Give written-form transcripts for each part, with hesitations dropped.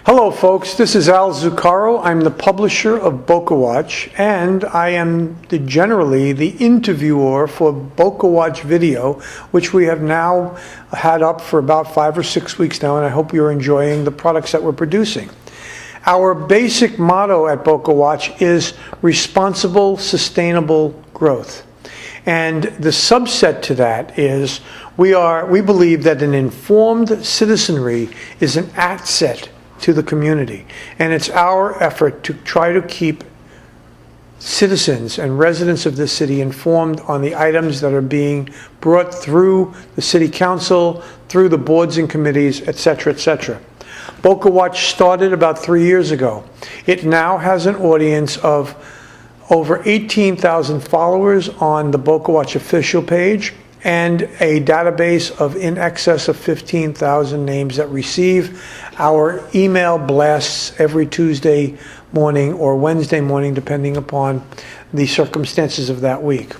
Hello folks, this is Al Zuccaro. I'm the publisher of BocaWatch, and I am generally the interviewer for BocaWatch Video, which we have now had up for about 5 or 6 weeks now, and I hope you're enjoying the products that we're producing. Our basic motto at BocaWatch is responsible, sustainable growth. And the subset to that is we believe that an informed citizenry is an asset to the community, and it's our effort to try to keep citizens and residents of this city informed on the items that are being brought through the city council, through the boards and committees, etc., etc. BocaWatch started about 3 years ago. It now has an audience of over 18,000 followers on the BocaWatch official page, and a database of in excess of 15,000 names that receive our email blasts every Tuesday morning or Wednesday morning, depending upon the circumstances of that week.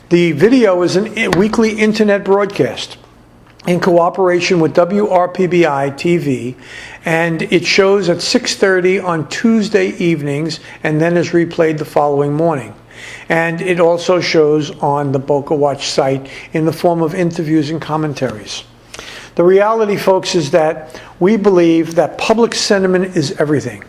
The video is a weekly internet broadcast in cooperation with WRPBI TV, and it shows at 6:30 on Tuesday evenings and then is replayed the following morning. And it also shows on the BocaWatch site in the form of interviews and commentaries. The reality, folks, is that we believe that public sentiment is everything.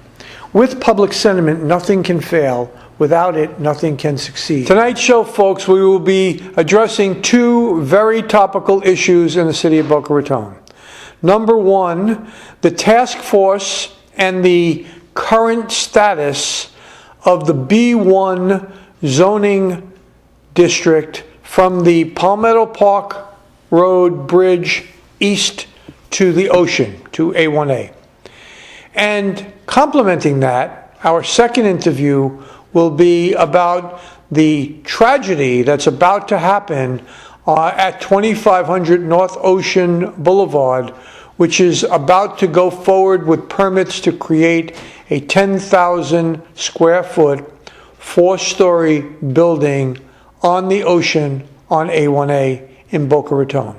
With public sentiment, nothing can fail. Without it, nothing can succeed. Tonight's show, folks, we will be addressing two very topical issues in the city of Boca Raton. Number one, the task force and the current status of the B1 zoning district from the Palmetto Park Road Bridge east to the ocean, to A1A. And complementing that, our second interview will be about the tragedy that's about to happen at 2500 North Ocean Boulevard, which is about to go forward with permits to create a 10,000 square foot, 4-story building on the ocean on A1A in Boca Raton.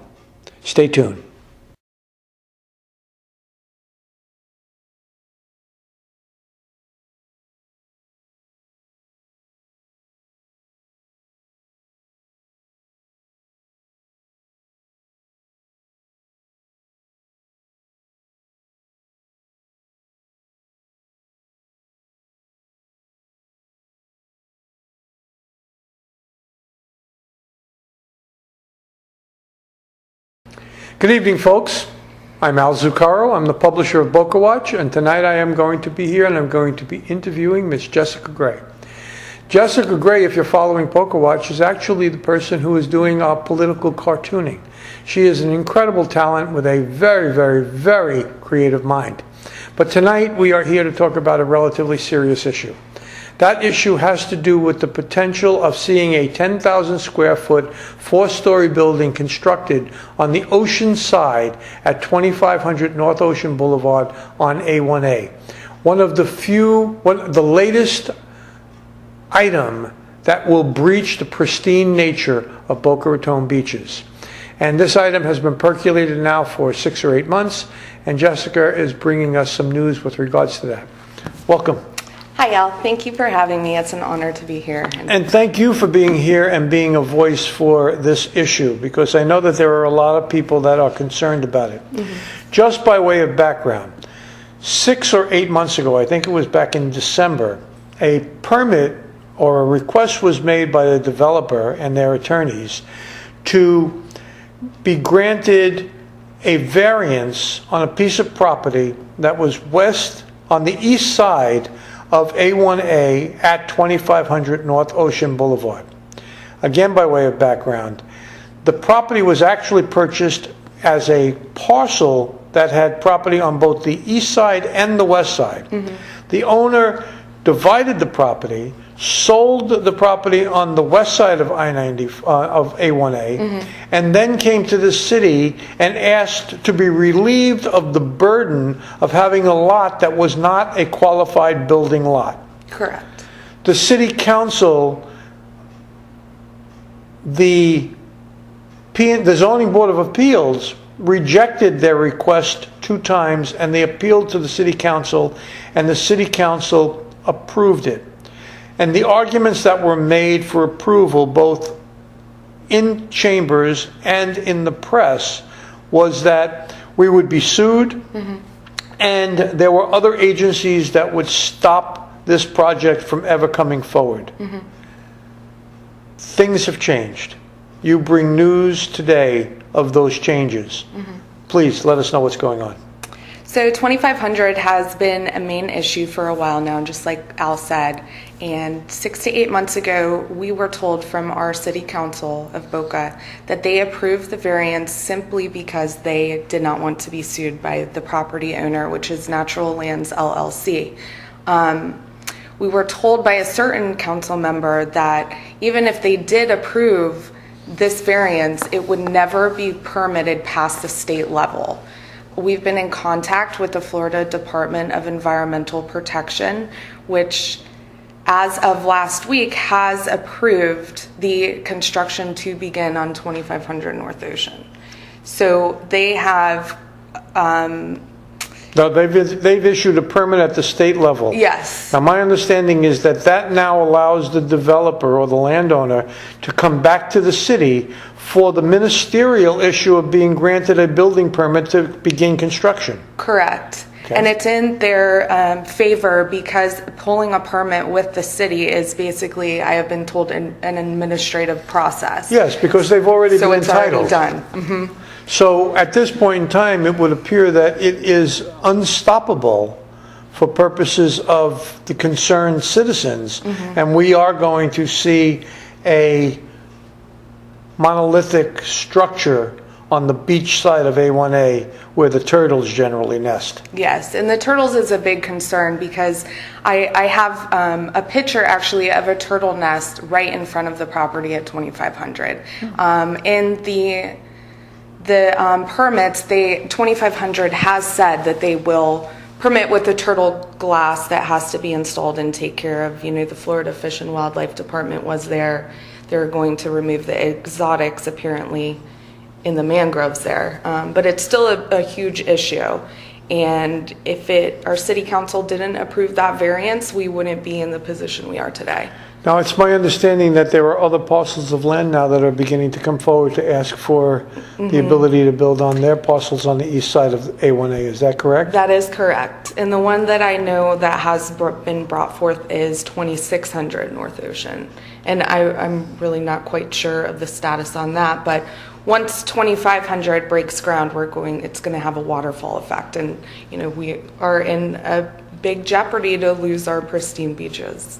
Stay tuned. Good evening, folks. I'm Al Zuccaro. I'm the publisher of BocaWatch, and tonight I am going to be here and I'm going to be interviewing Miss Jessica Gray. Jessica Gray, if you're following BocaWatch, is actually the person who is doing our political cartooning. She is an incredible talent with a very, very, very creative mind. But tonight we are here to talk about a relatively serious issue. That issue has to do with the potential of seeing a 10,000 square foot, 4-story building constructed on the ocean side at 2500 North Ocean Boulevard on A1A. The latest item that will breach the pristine nature of Boca Raton beaches. And this item has been percolated now for 6 or 8 months, and Jessica is bringing us some news with regards to that. Welcome. Hi, Al. Thank you for having me. It's an honor to be here. And thank you for being here and being a voice for this issue, because I know that there are a lot of people that are concerned about it. Just by way of background, 6 or 8 months ago, I think it was back in December, a permit or a request was made by the developer and their attorneys to be granted a variance on a piece of property that was on the east side of A1A at 2500 North Ocean Boulevard. Again, by way of background, the property was actually purchased as a parcel that had property on both the east side and the west side. The owner divided the property, sold the property on the west side of I-90 of A1A, and then came to the city and asked to be relieved of the burden of having a lot that was not a qualified building lot. Correct. The city council, the zoning board of appeals rejected their request 2 times, and they appealed to the city council, and the city council approved it. And the arguments that were made for approval, both in chambers and in the press, was that we would be sued, and there were other agencies that would stop this project from ever coming forward. Things have changed. You bring news today of those changes. Please let us know what's going on. So 2500 has been a main issue for a while now, just like Al said. And 6 to 8 months ago, we were told from our city council of Boca that they approved the variance simply because they did not want to be sued by the property owner, which is Natural Lands LLC. We were told by a certain council member that even if they did approve this variance, it would never be permitted past the state level. We've been in contact with the Florida Department of Environmental Protection, which as of last week has approved the construction to begin on 2500 North Ocean. So they have No, they've issued a permit at the state level. yes. Now, my understanding is that that now allows the developer or the landowner to come back to the city for the ministerial issue of being granted a building permit to begin construction. Correct. Okay. And it's in their favor because pulling a permit with the city is basically, I have been told, an administrative process. Yes, because they've already So been it's already entitled. done. So at this point in time, it would appear that it is unstoppable for purposes of the concerned citizens, and we are going to see a monolithic structure on the beach side of A1A where the turtles generally nest. Yes, and the turtles is a big concern because I have a picture actually of a turtle nest right in front of the property at 2500. In the permits, 2500 has said that they will permit with the turtle glass that has to be installed and take care of, the Florida Fish and Wildlife Department was there. They're going to remove the exotics apparently in the mangroves there. But it's still a huge issue. And if our city council didn't approve that variance, we wouldn't be in the position we are today. Now, it's my understanding that there are other parcels of land now that are beginning to come forward to ask for the ability to build on their parcels on the east side of A1A. Is that correct? That is correct. And the one that I know that has been brought forth is 2600 North Ocean. And I'm really not quite sure of the status on that, but once 2500 breaks ground, it's going to have a waterfall effect. And, we are in a big jeopardy to lose our pristine beaches.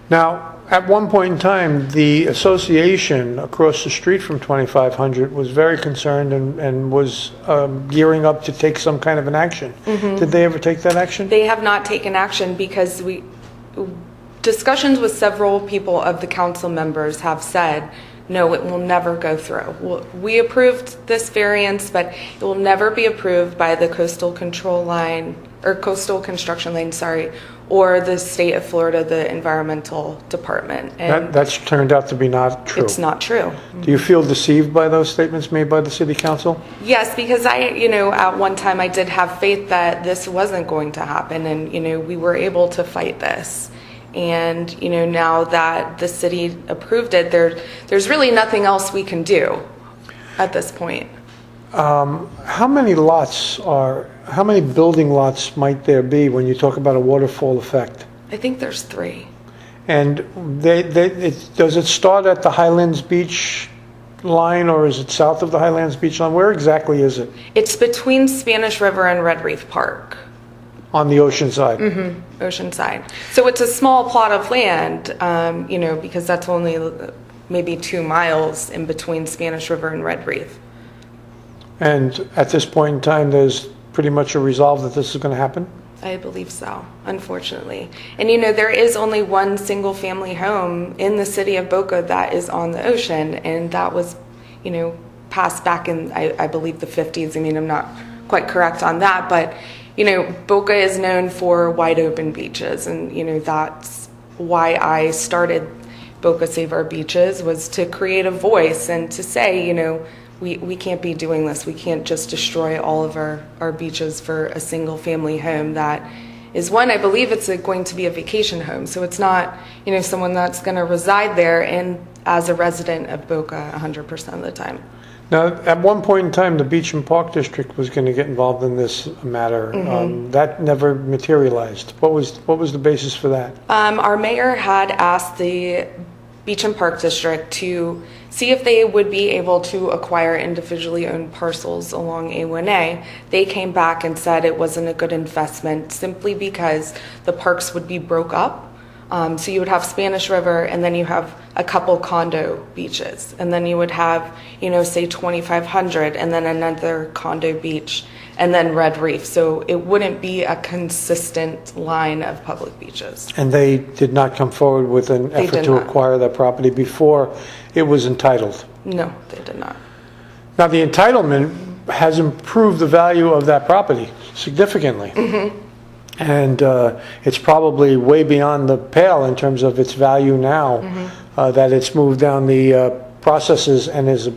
Now, at one point in time, the association across the street from 2500 was very concerned and was gearing up to take some kind of an action. Did they ever take that action? They have not taken action because discussions with several people of the council members have said, no, it will never go through. We approved this variance, but it will never be approved by the coastal construction lane, or the state of Florida, the environmental department. And That's turned out to be not true. it's not true. Do you feel deceived by those statements made by the city council? Yes, because at one time I did have faith that this wasn't going to happen, and we were able to fight this. And now that the city approved it, there's really nothing else we can do at this point. How many building lots might there be when you talk about a waterfall effect? I think there's 3. And does it start at the Highlands Beach line, or is it south of the Highlands Beach line? Where exactly is it? It's between Spanish River and Red Reef Park. On the ocean side? Ocean side. So it's a small plot of land, because that's only maybe 2 miles in between Spanish River and Red Reef. And at this point in time, there's pretty much a resolve that this is going to happen? I believe so, unfortunately. And there is only one single family home in the city of Boca that is on the ocean, and that was, passed back in, I believe, the 50s. I mean, I'm not quite correct on that, but, Boca is known for wide open beaches, and, that's why I started Boca Save Our Beaches, was to create a voice and to say, we can't be doing this. We can't just destroy all of our beaches for a single family home that is one, I believe it's going to be a vacation home. So it's not, someone that's going to reside there and as a resident of Boca 100% of the time. Now, at one point in time, the Beach and Park District was going to get involved in this matter. That never materialized. What was the basis for that? Our mayor had asked the Beach and Park District to see if they would be able to acquire individually owned parcels along A1A. They came back and said it wasn't a good investment simply because the parks would be broke up. So you would have Spanish River, and then you have a couple condo beaches, and then you would have, say 2,500, and then another condo beach, and then Red Reef. So it wouldn't be a consistent line of public beaches. And they did not come forward with an effort to acquire that property before it was entitled? No, they did not. Now, the entitlement has improved the value of that property significantly. And it's probably way beyond the pale in terms of its value now, that it's moved down the processes and is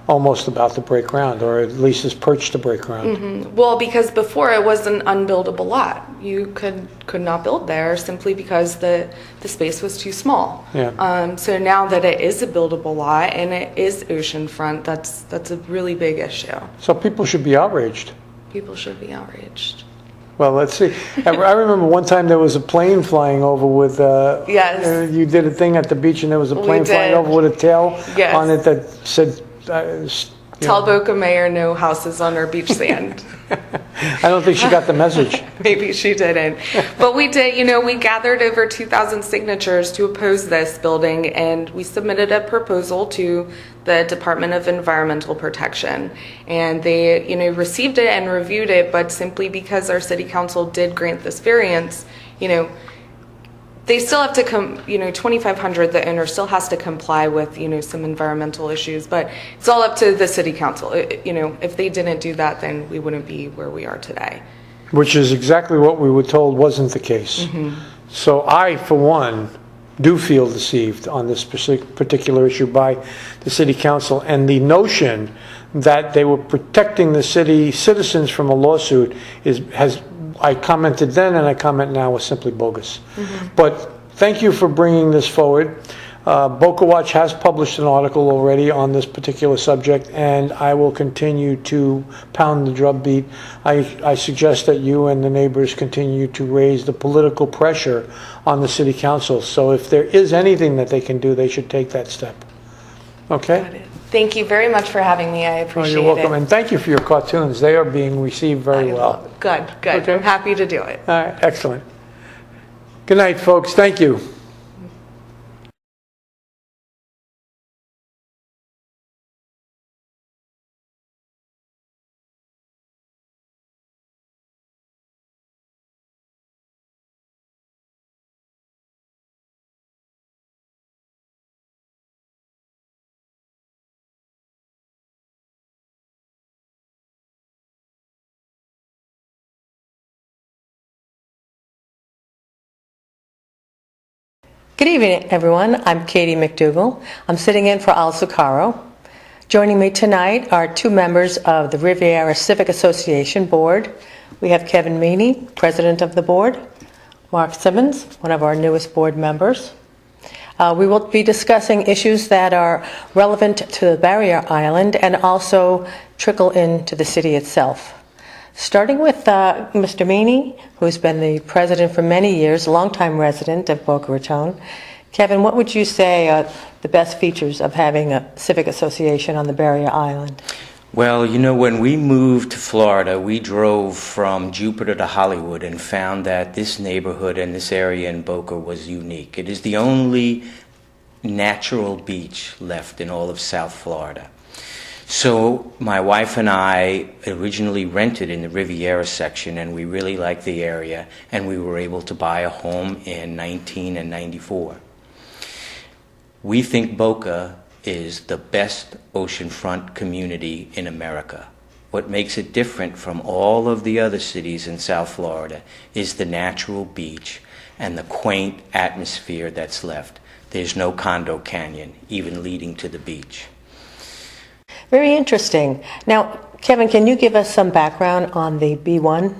almost about to break ground, or at least is perched to break ground. Well, because before it was an unbuildable lot. You could not build there simply because the space was too small. Yeah. So now that it is a buildable lot and it is oceanfront, that's a really big issue. So people should be outraged. People should be outraged. Well, let's see. I remember one time there was a plane flying over with, Yes. You did a thing at the beach and there was a plane flying over with a tail Yes. on it that said, Tell Boca Mayor no houses on our beach sand. I don't think she got the message. Maybe she didn't. But we did, we gathered over 2,000 signatures to oppose this building, and we submitted a proposal to the Department of Environmental Protection. And they, received it and reviewed it, but simply because our city council did grant this variance, they still have to 2,500, the owner still has to comply with, some environmental issues, but it's all up to the city council. If they didn't do that, then we wouldn't be where we are today. Which is exactly what we were told wasn't the case. So I, for one, do feel deceived on this particular issue by the city council, and the notion that they were protecting the city citizens from a lawsuit I commented then and I comment now was simply bogus. But thank you for bringing this forward. BocaWatch has published an article already on this particular subject, and I will continue to pound the drum beat. I suggest that you and the neighbors continue to raise the political pressure on the city council. So if there is anything that they can do, they should take that step. Okay? Got it. Thank you very much for having me. I appreciate it. You're welcome. And thank you for your cartoons. They are being received very well. Good. Okay. I'm happy to do it. All right. Excellent. Good night, folks. Thank you. Good evening, everyone. I'm Katie McDougall. I'm sitting in for Al Zuccaro. Joining me tonight are two members of the Riviera Civic Association Board. We have Kevin Meany, President of the board, Mark Simmons, one of our newest board members. We will be discussing issues that are relevant to the Barrier Island and also trickle into the city itself. Starting with Mr. Meany, who's been the president for many years, a longtime resident of Boca Raton. Kevin, what would you say are the best features of having a civic association on the Barrier Island? Well, when we moved to Florida, we drove from Jupiter to Hollywood and found that this neighborhood and this area in Boca was unique. It is the only natural beach left in all of South Florida. So my wife and I originally rented in the Riviera section, and we really liked the area, and we were able to buy a home in 1994. We think Boca is the best oceanfront community in America. What makes it different from all of the other cities in South Florida is the natural beach and the quaint atmosphere that's left. There's no condo canyon even leading to the beach. Very interesting. Now, Kevin, can you give us some background on the B1?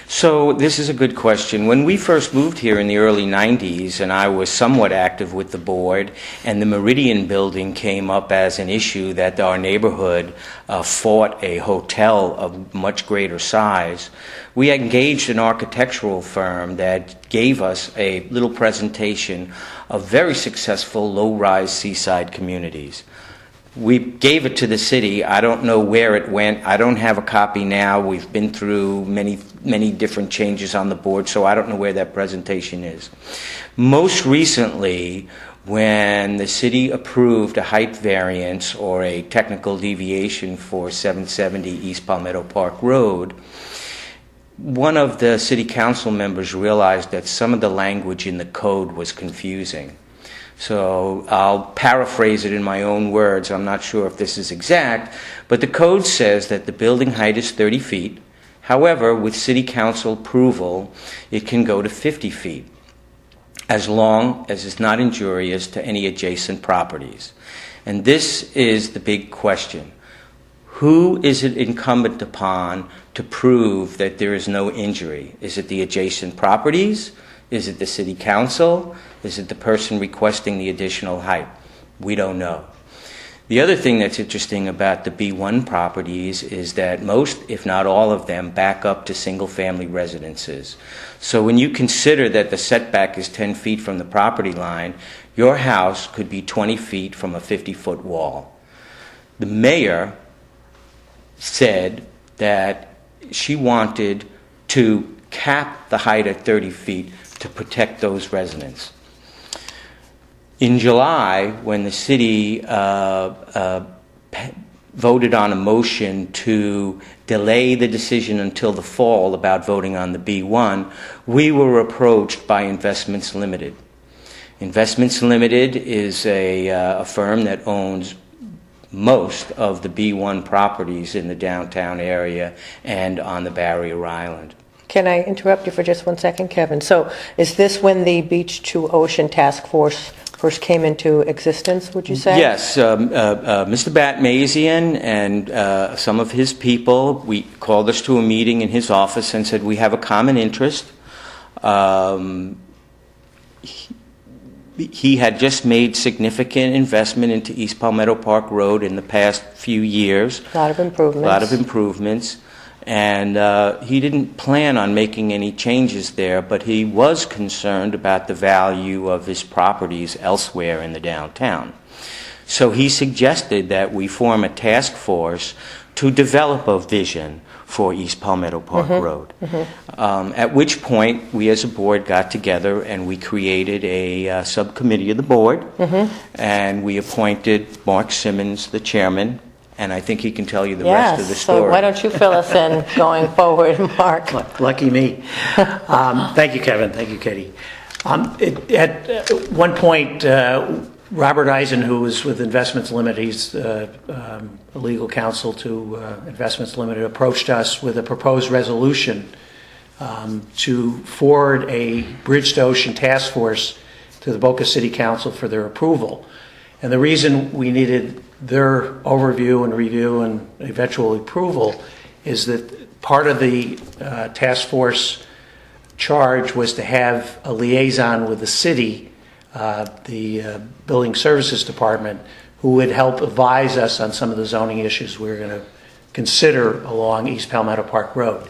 So this is a good question. When we first moved here in the early 90s, and I was somewhat active with the board, and the Meridian building came up as an issue that our neighborhood fought a hotel of much greater size, we engaged an architectural firm that gave us a little presentation of very successful low-rise seaside communities. We gave it to the city. I don't know where it went. I don't have a copy now. We've been through many different changes on the board, so I don't know where that presentation is. Most recently, when the city approved a height variance or a technical deviation for 770 East Palmetto Park Road, one of the city council members realized that some of the language in the code was confusing. So I'll paraphrase it in my own words. I'm not sure if this is exact, but the code says that the building height is 30 feet. However, with city council approval, it can go to 50 feet, as long as it's not injurious to any adjacent properties. And this is the big question. Who is it incumbent upon to prove that there is no injury? Is it the adjacent properties? Is it the city council? Is it the person requesting the additional height? We don't know. The other thing that's interesting about the B1 properties is that most, if not all of them, back up to single-family residences. So when you consider that the setback is 10 feet from the property line, your house could be 20 feet from a 50-foot wall. The mayor said that she wanted to cap the height at 30 feet to protect those residents. In July, when the city voted on a motion to delay the decision until the fall about voting on the B1, we were approached by Investments Limited. Investments Limited is a firm that owns most of the B1 properties in the downtown area and on the Barrier Island. Can I interrupt you for just 1 second, Kevin? So is this when the Beach to Ocean Task Force first came into existence, would you say? Yes. Mr. Batmazian and some of his people, we called us to a meeting in his office and said, we have a common interest. He had just made significant investment into East Palmetto Park Road in the past few years. A lot of improvements. And he didn't plan on making any changes there, but he was concerned about the value of his properties elsewhere in the downtown. So he suggested that we form a task force to develop a vision for East Palmetto Park Road. At which point, we as a board got together and we created a subcommittee of the board, and we appointed Mark Simmons, the chairman, and I think he can tell you the rest of the story. So why don't you fill us in going forward, Mark? Lucky me. Thank you, Kevin. Thank you, Katie. At one point, Robert Eisen, who was with Investments Limited, he's a legal counsel to Investments Limited, approached us with a proposed resolution to forward a Bridge to Ocean task force to the Boca City Council for their approval. And the reason we needed their overview and review and eventual approval is that part of the task force charge was to have a liaison with the city, the Building Services Department, who would help advise us on some of the zoning issues we were going to consider along East Palmetto Park Road.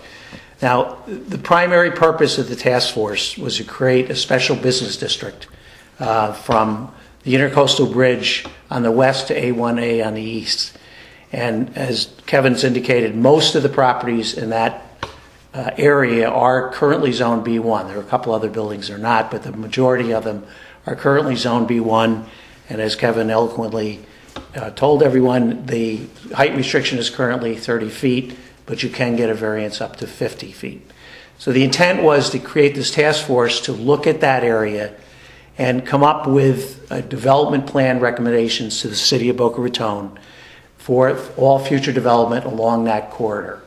Now, the primary purpose of the task force was to create a special business district from the Intercoastal Bridge on the west to A1A on the east. And as Kevin's indicated, most of the properties in that area are currently zoned B1. There are a couple other buildings that are not, but the majority of them are currently zoned B1. And as Kevin eloquently told everyone, the height restriction is currently 30 feet, but you can get a variance up to 50 feet. So the intent was to create this task force to look at that area and come up with development plan recommendations to the city of Boca Raton for all future development along that corridor.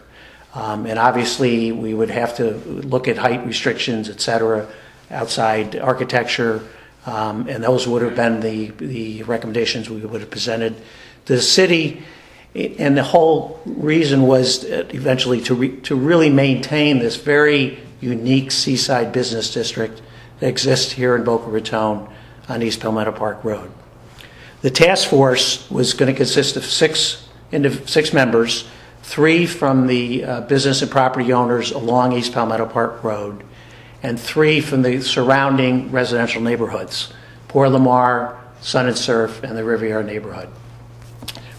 And obviously, we would have to look at height restrictions, et cetera, outside architecture, and those would have been the recommendations we would have presented to the city. And the whole reason was eventually to really maintain this very unique seaside business district that exists here in Boca Raton on East Palmetto Park Road. The task force was going to consist of six members, 3 from the business and property owners along East Palmetto Park Road, and 3 from the surrounding residential neighborhoods, Port Lamar, Sun and Surf, and the Riviera neighborhood.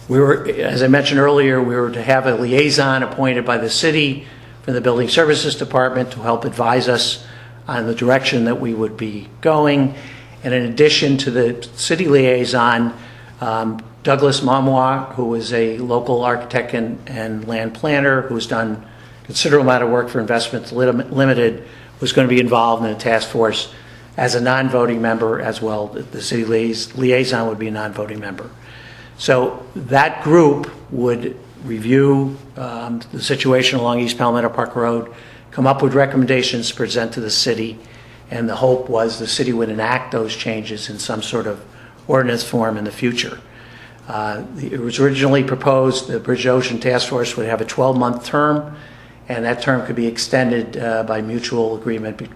We were, as I mentioned earlier, we were to have a liaison appointed by the city from the Building Services Department to help advise us on the direction that we would be going. And in addition to the city liaison, Douglas Mamois, who is a local architect and land planner who's done a considerable amount of work for Investments Limited, was going to be involved in the task force as a non-voting member as well. The city liaison would be a non-voting member. So that group would review the situation along East Palmetto Park Road, come up with recommendations to present to the city, and the hope was the city would enact those changes in some sort of ordinance form in the future. It was originally proposed the Bridge Ocean Task Force would have a 12-month term, and that term could be extended by mutual agreement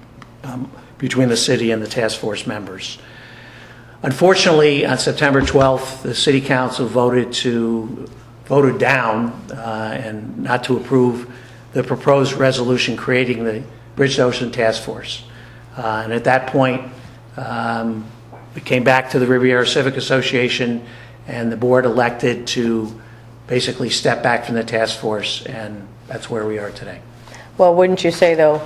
between the city and the task force members. Unfortunately, on September 12th, the City Council voted down and not to approve the proposed resolution creating the Bridge Ocean Task Force. And at that point, we came back to the Riviera Civic Association, and the board elected to basically step back from the task force, and that's where we are today. Well, wouldn't you say, though,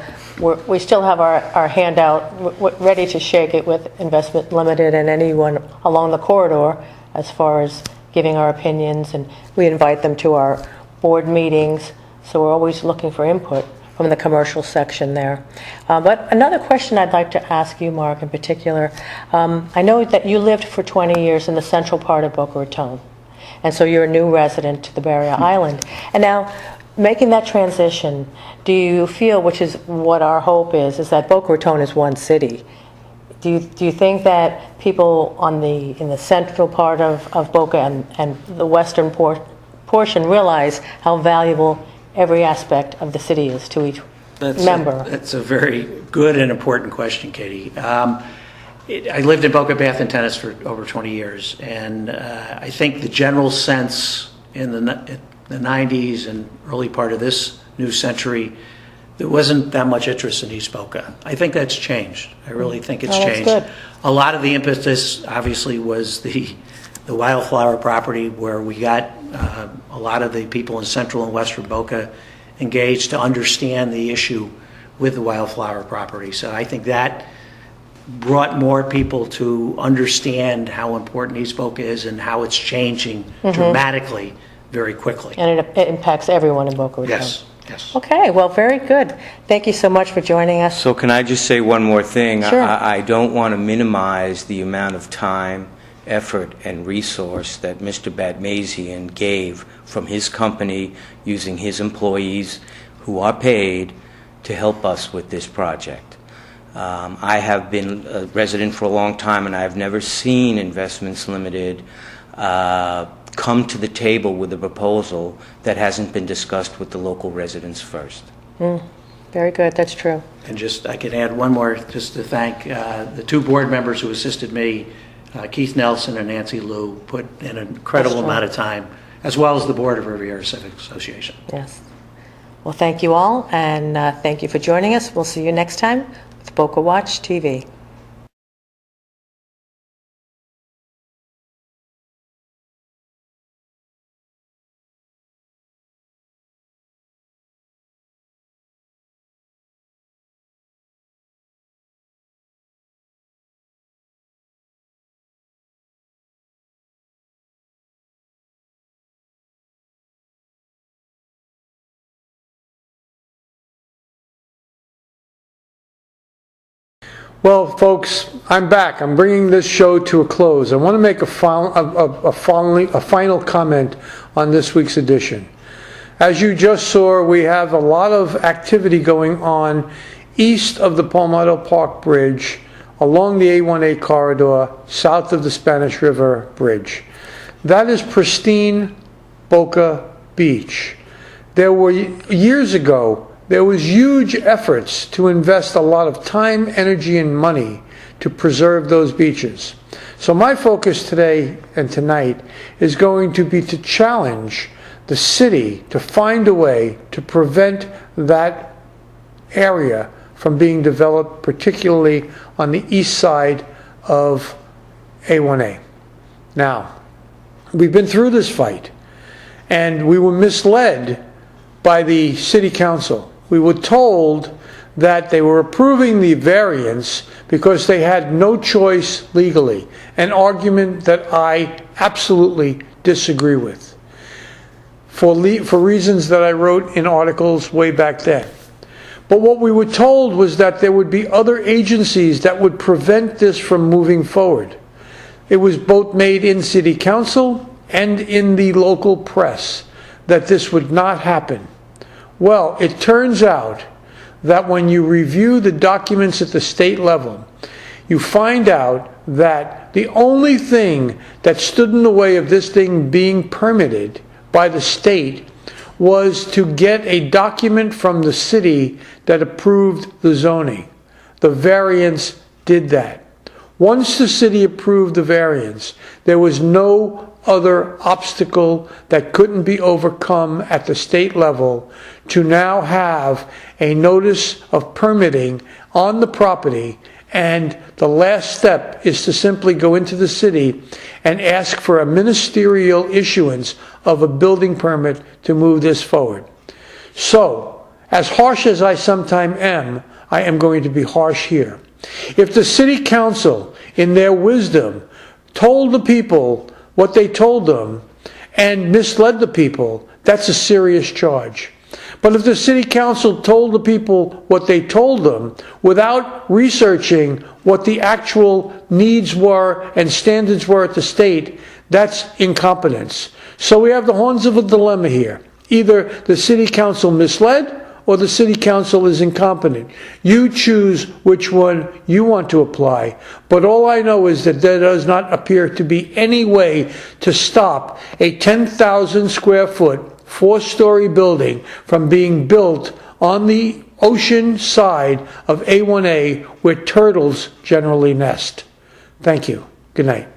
we still have our hand out ready to shake it with Investment Limited and anyone along the corridor as far as giving our opinions, and we invite them to our board meetings, so we're always looking for input from the commercial section there. But another question I'd like to ask you, Mark, in particular, I know that you lived for 20 years in the central part of Boca Raton, and so you're a new resident to the Barrier Island. And now, making that transition, do you feel, which is what our hope is that Boca Raton is one city? Do you think that people in the central part of Boca and the western portion realize how valuable every aspect of the city is to each member? That's a very good and important question, Katie. I lived in Boca Bath and Tennis for over 20 years, and I think the general sense in the 90s and early part of this new century, there wasn't that much interest in East Boca. I think that's changed. I really think it's changed. Good. A lot of the impetus, obviously, was the Wildflower property, where we got a lot of the people in central and western Boca engaged to understand the issue with the Wildflower property. So I think that brought more people to understand how important East Boca is and how it's changing dramatically very quickly. And it impacts everyone in Boca Raton. Yes, yes. Okay, well, very good. Thank you so much for joining us. So can I just say one more thing? Sure. I don't want to minimize the amount of time, effort, and resource that Mr. Batmazian gave from his company using his employees who are paid to help us with this project. I have been a resident for a long time, and I've never seen Investments Limited come to the table with a proposal that hasn't been discussed with the local residents first. Very good, that's true. And just, I can add one more, just to thank the 2 board members who assisted me, Keith Nelson and Nancy Liu, put in an incredible amount of time, as well as the board of Riviera Civic Association. Yes. Well, thank you all, and thank you for joining us. We'll see you next time with BocaWatch TV. Well, folks, I'm back. I'm bringing this show to a close. I want to make a final comment on this week's edition. As you just saw, we have a lot of activity going on east of the Palmetto Park Bridge, along the A1A corridor, south of the Spanish River Bridge. That is pristine, Boca Beach. There were, years ago, there was huge efforts to invest a lot of time, energy, and money to preserve those beaches. So my focus today and tonight is going to be to challenge the city to find a way to prevent that area from being developed, particularly on the east side of A1A. Now, we've been through this fight, and we were misled by the city council. We were told that they were approving the variance because they had no choice legally, an argument that I absolutely disagree with, for reasons that I wrote in articles way back then. But what we were told was that there would be other agencies that would prevent this from moving forward. It was both made in city council and in the local press that this would not happen. Well, it turns out that when you review the documents at the state level, you find out that the only thing that stood in the way of this thing being permitted by the state was to get a document from the city that approved the zoning. The variance did that. Once the city approved the variance, there was no other obstacle that couldn't be overcome at the state level to now have a notice of permitting on the property, and the last step is to simply go into the city and ask for a ministerial issuance of a building permit to move this forward. So, as harsh as I sometimes am, I am going to be harsh here. If the city council, in their wisdom, told the people what they told them and misled the people, that's a serious charge. But if the city council told the people what they told them without researching what the actual needs were and standards were at the state, that's incompetence. So we have the horns of a dilemma here. Either the city council misled or the city council is incompetent. You choose which one you want to apply. But all I know is that there does not appear to be any way to stop a 10,000 square foot, 4-story building from being built on the ocean side of A1A where turtles generally nest. Thank you. Good night.